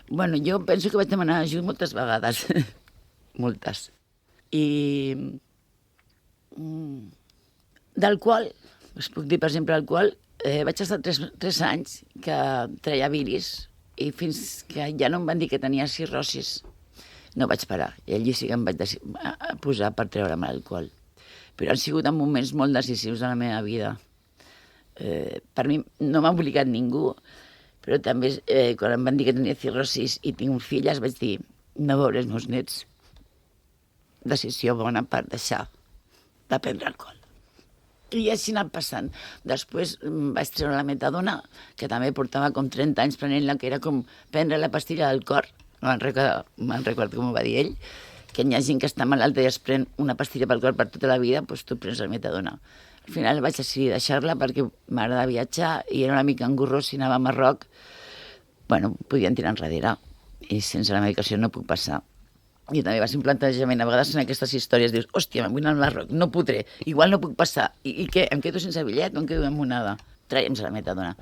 Bueno, jo penso que vaig demanar ajut moltes vegades, moltes. I d'alcohol, us puc dir, per exemple, alcohol, vaig estar 3 anys que treia bilis i fins que ja no em van dir que tenia cirrosis, no vaig parar. I allí sí que em vaig posar per treure'm l'alcohol. Però han sigut moments molt decisius de la meva vida. Per mi no m'ha obligat ningú, però també quan em van dir que tenia cirrosis i tinc un fill, vaig dir, no veuré els meus nets. Decisió bona per deixar de prendre alcohol. I així anat passant. Després vaig treure la metadona, que també portava com 30 anys prenent-la, que era com prendre la pastilla del cor. No me'n recordo com ho va dir ell, que hi ha gent que està malalta i es pren una pastilla pel cor per tota la vida, doncs tu prens la metadona. Al final vaig decidir deixar-la perquè m'agrada viatjar i era una mica engorrós si anava a Marroc. Bueno, podien tirar enrere i sense la medicació no puc passar. I també va ser un plantejament, a vegades en aquestes històries dius, hòstia, me'n vull anar al Marroc, no podré, igual no puc passar, i què, em quedo sense bitllet o em quedo emmonada? Traiem-se la metadona.